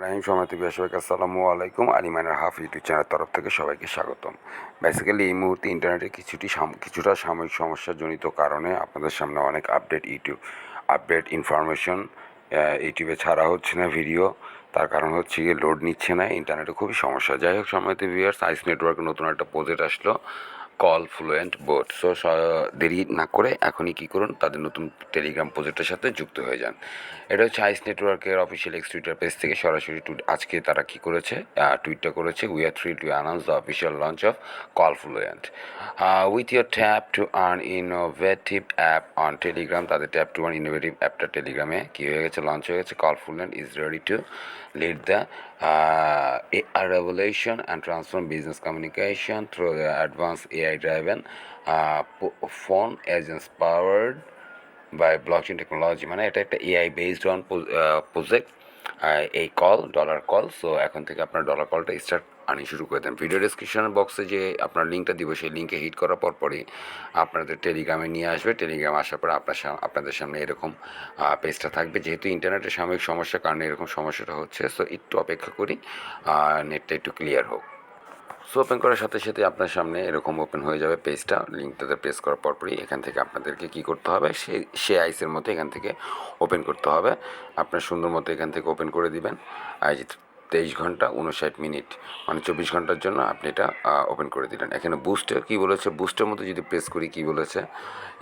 রাহিম সমাতি সবাইকে আসসালামু আলাইকুম। Ali minor half YouTube channel তরফ থেকে সবাইকে স্বাগতম। বেসিক্যালি এই মুহূর্তে ইন্টারনেটে কিছুটা সাময়িক সমস্যাজনিত কারণে আপনাদের সামনে অনেক আপডেট ইনফরমেশন ইউটিউবে ছাড়া হচ্ছে না ভিডিও। তার কারণ হচ্ছে গিয়ে লোড নিচ্ছে না, ইন্টারনেটে খুবই সমস্যা। যাই হোক সময়তে ভিউয়ার্স, আইস নেটওয়ার্কে নতুন একটা প্রজেক্ট আসলো, কল ফ্লুয়েন্ট বোট। সো দেরি না করে এখনই কী করুন, তাদের নতুন টেলিগ্রাম প্রজেক্টের সাথে যুক্ত হয়ে যান। এটা হচ্ছে আইস নেটওয়ার্কের অফিসিয়াল এক্স টুইটার পেজ থেকে সরাসরি আজকে তারা কী করেছে, টুইটটা করেছে, we are thrill to announce the official launch of call fluent with your tap to earn innovative app on Telegram. তাদের ট্যাপ টু আর্ন ইনোভেটিভ অ্যাপটা টেলিগ্রামে কী হয়ে গেছে, লঞ্চ হয়ে গেছে। Call fluent is ready to lead the revolution and transform business communication through the advanced AI-driven phone agents powered by blockchain technology। মানে এটা একটা এআই বেসড অন প্রজেক্ট, এই ডলার কল। সো এখন থেকে আপনার ডলার কলটা স্টার্ট আনি শুরু করে দেন। ভিডিও ডিসক্রিপশন বক্সে যে আপনার লিঙ্কটা দিব, সেই লিঙ্কে হিট করার পরই আপনাদের টেলিগ্রামে নিয়ে আসবে। টেলিগ্রাম আসার পর আপনাদের সামনে এরকম পেজটা থাকবে। যেহেতু ইন্টারনেটের সাময়িক সমস্যার কারণে এরকম সমস্যাটা হচ্ছে, সো একটু অপেক্ষা করি, নেটটা একটু ক্লিয়ার হোক। সো ওপেন করার সাথে সাথে আপনার সামনে এরকম ওপেন হয়ে যাবে পেজটা। লিঙ্কটাতে প্রেস করার পরই এখান থেকে আপনাদেরকে কী করতে হবে, সে আইসের মতো এখান থেকে ওপেন করতে হবে। আপনার সুন্দর মতো এখান থেকে ওপেন করে দিবেন। আর 23 ঘন্টা 59 মিনিট, মানে 24 ঘন্টার জন্য আপনি এটা ওপেন করে দিলেন। এখানে বুস্টে কী বলেছে, বুস্টের মতো যদি প্রেস করি কী বলেছে,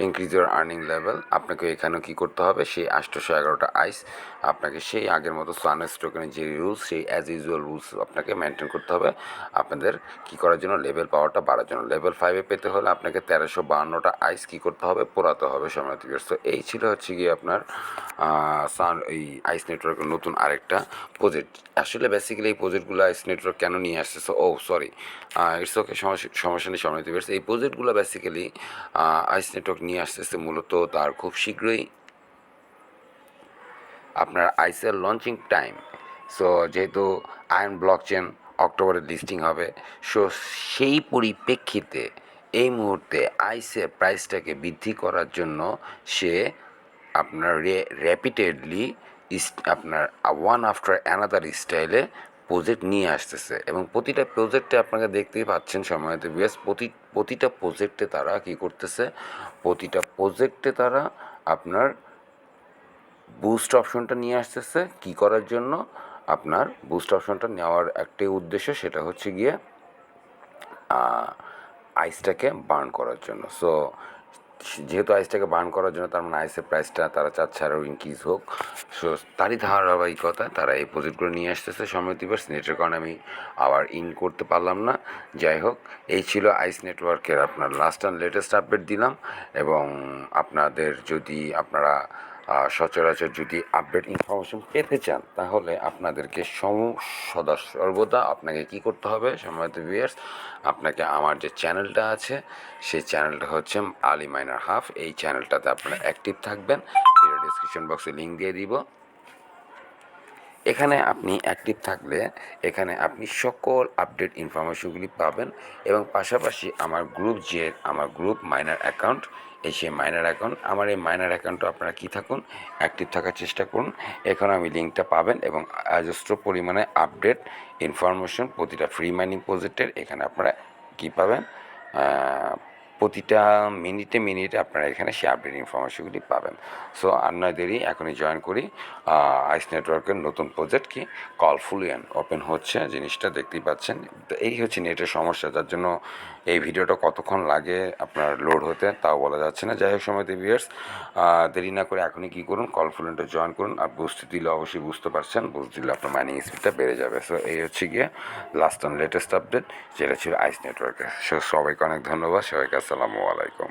ইনক্রিজ ইউর আর্নিং লেভেল। আপনাকে এখানেও কী করতে হবে, সেই 811টা আইস আপনাকে সেই আগের মতো সানেস টোকেনের যে রুলস, সেই অ্যাজ ইউজুয়াল রুলস আপনাকে মেনটেন করতে হবে আপনাদের কী করার জন্য, লেভেল পাওয়ারটা বাড়ার জন্য। লেভেল 5-এ পেতে হলে আপনাকে 1352টা আইস কী করতে হবে, পোড়াতে হবে সময় থেকে। তো এই ছিল হচ্ছে গিয়ে আপনার এই আইস নেটওয়ার্কের নতুন আরেকটা প্রজেক্ট। আসলে বেসিক্যালি এই প্রজেক্টগুলো আইস নেটওয়ার্ক কেন নিয়ে আসছে, সরি, ইটস ওকে, সমস্যা নেই সময় দিবে। এই প্রজেক্টগুলো বেসিক্যালি আইস নেটওয়ার্ক নিয়ে আসতেছে মূলত তার খুব শীঘ্রই আপনার আইসের লঞ্চিং টাইম। সো যেহেতু আয়ন ব্লকচেন অক্টোবরে লিস্টিং হবে, সো সেই পরিপ্রেক্ষিতে এই মুহূর্তে আইসের প্রাইসটাকে বৃদ্ধি করার জন্য সে আপনার র্যাপিডেডলি আপনার ওয়ান আফটার অ্যানাদার স্টাইলে প্রজেক্ট নিয়ে আসতেছে। এবং প্রতিটা প্রজেক্টে আপনাকে দেখতেই পাচ্ছেন সময়তে বেশ প্রতিটা প্রজেক্টে তারা কী করতেছে, প্রতিটা প্রজেক্টে তারা আপনার বুস্ট অপশনটা নিয়ে আসতেছে। কী করার জন্য, আপনার বুস্ট অপশনটা নেওয়ার একটাই উদ্দেশ্য, সেটা হচ্ছে গিয়ে আইসটাকে বার্ন করার জন্য। সো যেহেতু আইসটাকে বার্ন করার জন্য, তার মানে আইসের প্রাইসটা তারা চাচ্ছে আরও ইনক্রিজ হোক। সো তারই ধারাবাহিকতা তারা এই প্রজেক্টগুলো নিয়ে আসতেছে। সময় নেটের কারণে আমি আবার ইন করতে পারলাম না। যাই হোক, এই ছিল আইস নেটওয়ার্কের আপনার লাস্ট অ্যান্ড লেটেস্ট আপডেট দিলাম। এবং আপনাদের যদি আপনারা সচরাচর যদি আপডেট ইনফরমেশন পেতে চান, তাহলে আপনাদেরকে সর্বদা আপনাকে কী করতে হবে সময়তে ভিউয়ার্স, আপনাকে আমার যে চ্যানেলটা আছে, সেই চ্যানেলটা হচ্ছে আলী মাইনার হাফ। এই চ্যানেলটাতে আপনারা অ্যাক্টিভ থাকবেন। ভিডিও ডিসক্রিপশন বক্সে লিঙ্ক দিয়ে দিব। এখানে আপনি অ্যাক্টিভ থাকলে এখানে আপনি সকল আপডেট ইনফরমেশনগুলি পাবেন। এবং পাশাপাশি আমার গ্রুপ মাইনার অ্যাকাউন্ট, সেই মাইনার অ্যাকাউন্ট, আমার এই মাইনার অ্যাকাউন্টে আপনারা কী থাকুন, অ্যাক্টিভ থাকার চেষ্টা করুন। এখানে আমি লিঙ্কটা পাবেন এবং অজস্র পরিমাণে আপডেট ইনফরমেশন প্রতিটা ফ্রি মাইনিং প্রজেক্টের এখানে আপনারা কী পাবেন, প্রতিটা মিনিটে আপনারা এখানে সেই আপডেট ইনফরমেশনগুলি পাবেন। সো আর নয় দেরি, এখনই জয়েন করি। আইস নেটওয়ার্কের নতুন প্রজেক্ট কি কল ফ্লুয়েন্ট ওপেন হচ্ছে, জিনিসটা দেখতেই পাচ্ছেন। তো এই হচ্ছে নেটের সমস্যা, যার জন্য এই ভিডিওটা কতক্ষণ লাগে আপনার লোড হতে তাও বলা যাচ্ছে না। যাই হোক সময়তে ভিউয়ার্স, দেরি না করে এখনই কী করুন, কল ফ্লুয়েন্টে জয়েন করুন। আর বুঝতে দিলে অবশ্যই বুঝতে পারছেন, বুঝতে দিলে আপনার মাইনিং স্পিডটা বেড়ে যাবে। সো এই হচ্ছে গিয়ে লাস্ট অ্যান্ড লেটেস্ট আপডেট, যেটা ছিল আইস নেটওয়ার্কে। সো সবাইকে অনেক ধন্যবাদ, সবাইকে আসসালামু আলাইকুম।